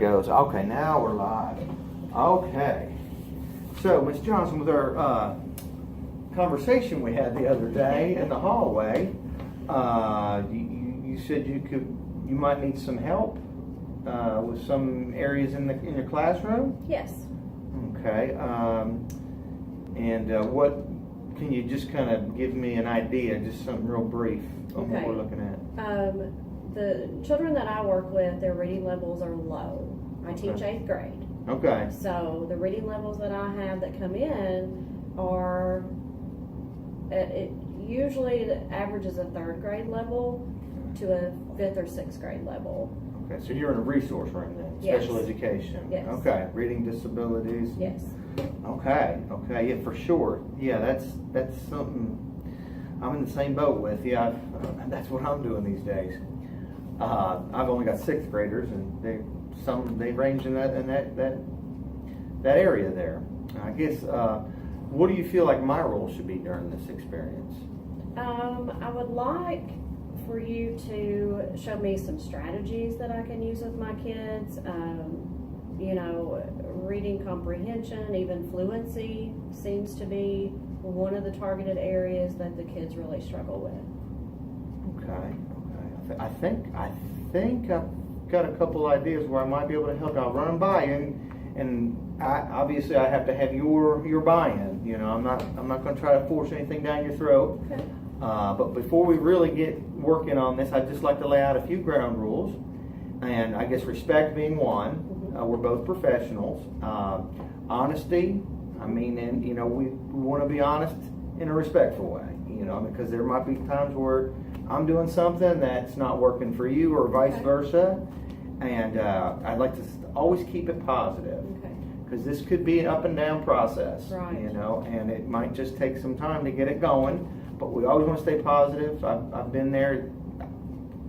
goes. Okay, now we're live. Okay. So, Ms. Johnson, with our conversation we had the other day in the hallway, you said you might need some help with some areas in your classroom. Yes. Okay. And what can you just kind of give me an idea, just something real brief on what we're looking at? The children that I work with, their reading levels are low. I teach 8th grade. Okay. So the reading levels that I have that come in are, it usually averages a 3rd grade level to a 5th or 6th grade level. Okay, so you're in a resource room then, Yes. special education. Yes. Okay, reading disabilities. Yes. Okay, yeah, for sure. Yeah, that's something I'm in the same boat with. Yeah, that's what I'm doing these days. I've only got 6th graders, and they range in that area there. I guess. What do you feel like my role should be during this experience? I would like for you to show me some strategies that I can use with my kids. Reading comprehension, even fluency seems to be one of the targeted areas that the kids really struggle with. Okay. I think I've got a couple ideas where I might be able to help. I'll run them by you, and obviously I have to have your buy-in. I'm not going to try to force anything down your throat. Okay. But before we really get working on this, I'd just like to lay out a few ground rules, and I guess respect being one. We're both professionals. Honesty. I mean, and we want to be honest in a respectful way. Because there might be times where I'm doing something that's not working for you, or vice versa. And I'd like to always keep it positive. Okay. Because this could be an up and down process. Right. And it might just take some time to get it going. But we always want to stay positive. I've been there.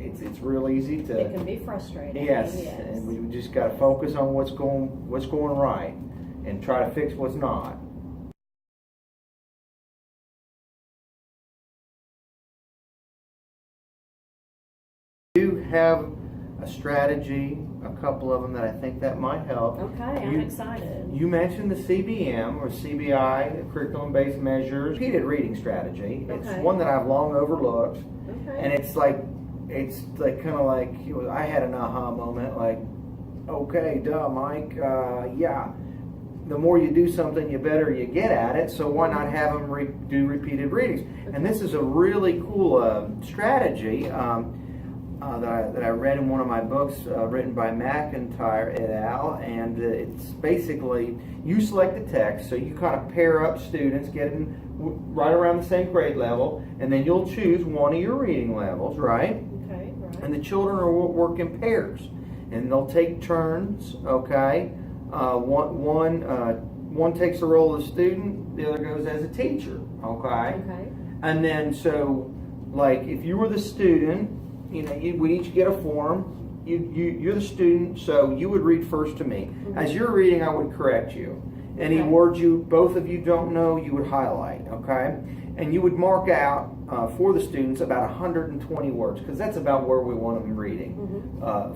It's real easy to. It can be frustrating. Yes. And we just got to focus on what's going right, and try to fix what's not. You have a strategy, a couple of them that I think that might help. Okay, I'm excited. You mentioned the CBM or CBI, curriculum-based measures, repeated reading strategy. It's one that I've long overlooked, and it's like kind of like I had an aha moment. Like, okay, duh, Mike. Yeah, the more you do something, the better you get at it. So why not have them do repeated readings? And this is a really cool strategy. That I read in one of my books written by McIntyre et al. And it's basically, you select the text, so you kind of pair up students, get them right around the same grade level, and then you'll choose one of your reading levels, right? Okay, right. And the children will work in pairs, and they'll take turns, okay? One takes the role of the student, the other goes as a teacher, okay? Okay. And then, so, like, if you were the student, we each get a form. You're the student, so you would read first to me. As you're reading, I would correct you. Any words both of you don't know, you would highlight, okay? And you would mark out for the students about 120 words, because that's about where we want them reading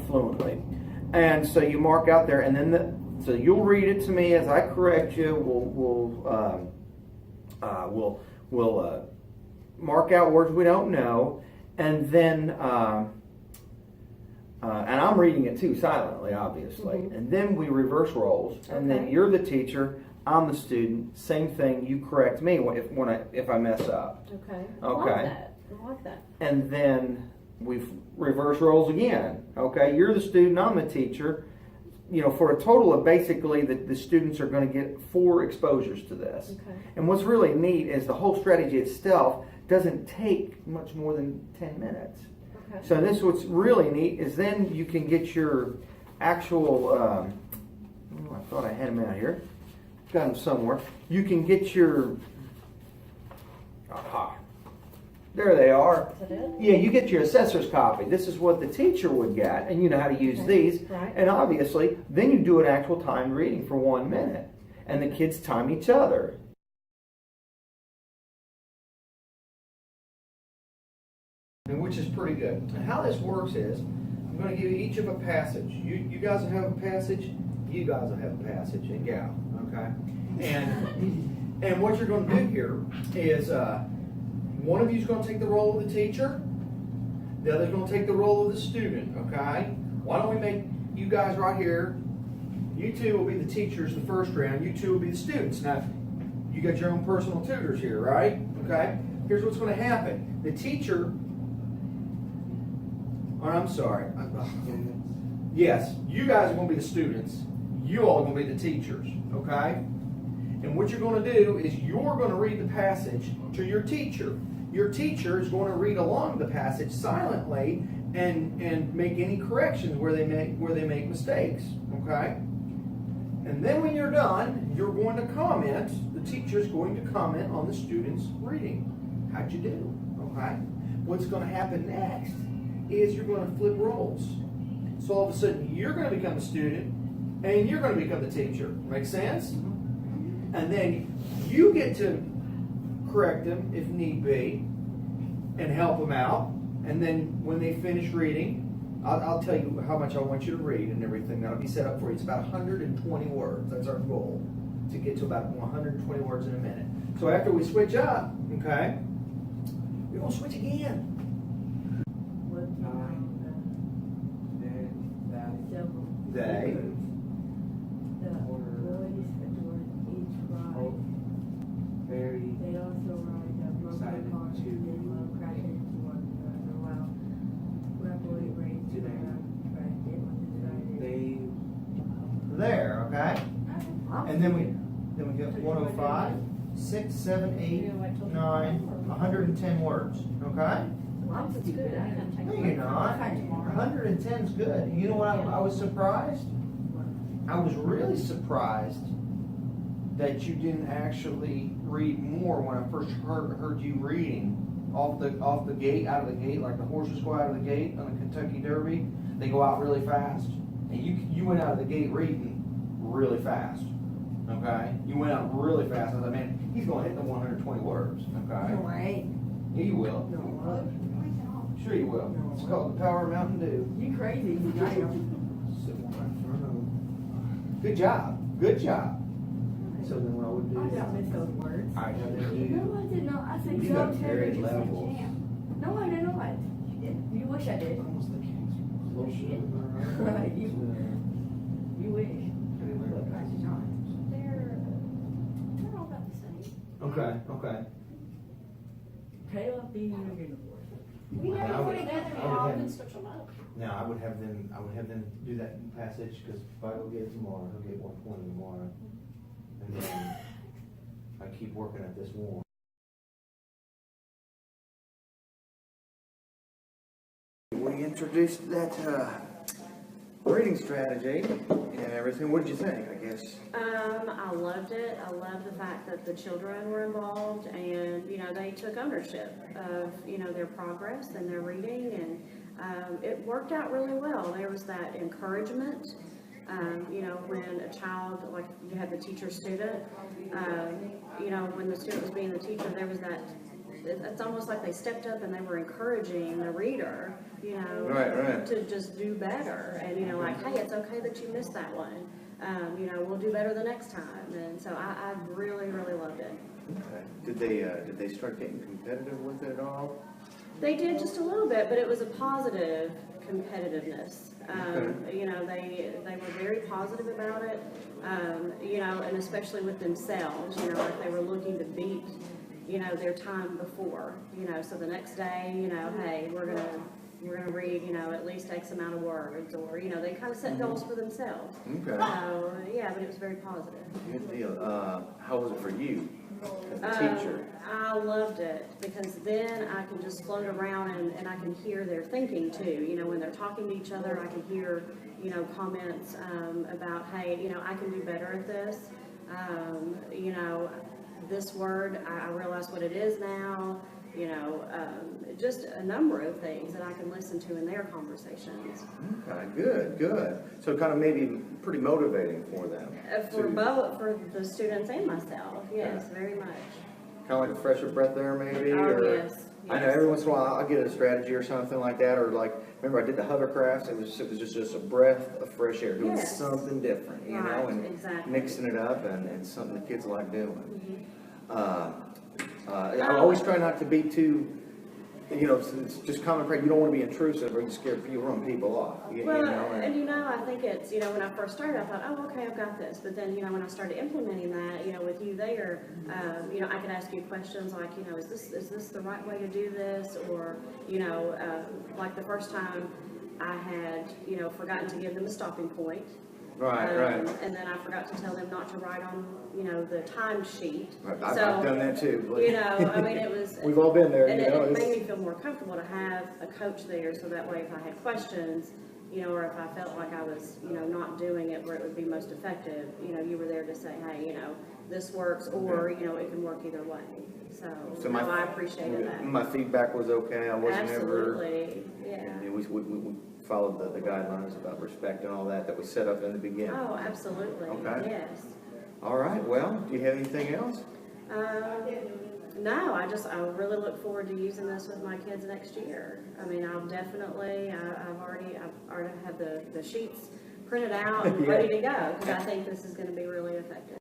fluently. And so you mark out there, and then so you'll read it to me as I correct you. We'll mark out words we don't know. And then, and I'm reading it too silently, obviously. And then we reverse roles, and then you're the teacher, I'm the student. Same thing. You correct me if I mess up. Okay. Okay. I like that. And then we reverse roles again. Okay. You're the student, I'm the teacher. For a total of basically the students are going to get 4 exposures to this. Okay. And what's really neat is the whole strategy itself doesn't take much more than 10 minutes. Okay. So this what's really neat is then you can get your actual, I thought I had them out here. Got them somewhere. You can get your, there they are. Is that it? Yeah, you get your assessor's copy. This is what the teacher would get, and you know how to use these. Right. And obviously, then you do an actual timed reading for 1 minute, and the kids time each other. Which is pretty good. And how this works is, I'm going to give you each of a passage. You guys will have a passage. You guys will have a passage, and gal, okay? And what you're going to do here is one of you is going to take the role of the teacher. The other is going to take the role of the student, okay? Why don't we make you guys right here, you two will be the teachers the first round, you two will be the students. Now, you got your own personal tutors here, right? Okay? Here's what's going to happen. The teacher, or I'm sorry, yes, you guys are going to be the students, you all are going to be the teachers, okay? And what you're going to do is you're going to read the passage to your teacher. Your teacher is going to read along the passage silently and make any corrections where they make mistakes. Okay? And then when you're done, you're going to comment. The teacher is going to comment on the student's reading. How'd you do? Okay? What's going to happen next is you're going to flip roles. So all of a sudden you're going to become the student and you're going to become the teacher. Make sense? And then you get to correct them if need be and help them out. And then when they finish reading, I'll tell you how much I want you to read and everything. That'll be set up for you. It's about 120 words. That's our goal, to get to about 120 words in a minute. So after we switch up, okay, we're going to switch again. They. They also ride a broken car and love crashing into one another while rapidly raised to their track. It was decided. There, okay? And then we get 105, 6, 7, 8, 9, 110 words, okay? I'm That's good. I can take No, a you're break. not. 110 is good. You know what I was surprised? I was really surprised that you didn't actually read more when I first heard you reading off the gate, out of the gate, like the horses go out of the gate on the Kentucky Derby. They go out really fast, and you went out of the gate reading really fast. Okay, you went out really fast. I thought, man, he's going to hit the 120 words. Okay, No, I ain't. yeah, you will. No, Sure, you will. It's called the power of Mountain Dew. you crazy. I am. Good job. Good job. So then what I would do I is don't miss those words. I have them do. No, I did not. I said You so got terrible. varied You said levels. jam. No, I did not. You wish I did. You wish. Look, I did not. They're all about the same. Okay, okay. Tail off being your uniform. We I never would- put together I would now, have- and switch them up. Now I would have them do that passage, because if I go get it tomorrow, he'll get 120 tomorrow, and then I keep working at this more. We introduced that reading strategy and everything. What did you think? I guess. I loved it. I loved the fact that the children were involved, and they took ownership of their progress and their reading, and it worked out really well. There was that encouragement. When a child, like you had the teacher student, when the student was being the teacher, there was that. It's almost like they stepped up and they were encouraging the reader, Right. to just do better. And, like, hey, it's okay that you missed that one. We'll do better the next time. And so I really, really loved it. Okay. Did they start getting competitive with it at all? They did just a little bit, but it was a positive competitiveness. They were very positive about it, and especially with themselves, like they were looking to beat their time before, so the next day, hey, we're gonna read, at least X amount of words, or, they kind of set goals for themselves. Okay. So, yeah, but it was very positive. Good deal. How was it for you as a teacher? I loved it, because then I can just float around and I can hear their thinking too. When they're talking to each other, I can hear, comments about, hey, I can do better at this. This word, I realize what it is now, just a number of things that I can listen to in their conversations. Okay, good. So kind of maybe pretty motivating for them. For the students and myself, yes, very much. Kind of like a fresher breath there, maybe? Oh, or? yes, I know every once in a while I'll get a strategy or something like that, or like, remember I did the hovercrafts, it was just a breath of fresh air, doing Yes. something different, you know, Right, and exactly. mixing it up, and it's something the kids like doing. Mm-hmm. I always try not to be too, you know, it's just common practice. You don't want to be intrusive or you run people off. Well, You know, and I think it's, when I first started, I thought, oh, okay, I've got this. But then, when I started implementing that, with you there, I could ask you questions like, is this the right way to do this? Or, like the first time I had, forgotten to give them a stopping point. right. And then I forgot to tell them not to write on, the time sheet. I've done that too. It was. We've all been there, And you know. it made me feel more comfortable to have a coach there, so that way if I had questions, or if I felt like I was, not doing it where it would be most effective, you were there to say, hey, this works, or, it can work either way. So I appreciated that. My feedback was okay. I wasn't Absolutely, yeah. We followed the guidelines about respect and all that was set up in the beginning. Oh, absolutely, Okay. yes. All right. Well, do you have anything else? No, I really look forward to using this with my kids next year. I'll definitely, I've already have the sheets printed out and Yeah. ready to go, because I think this is going to be really effective.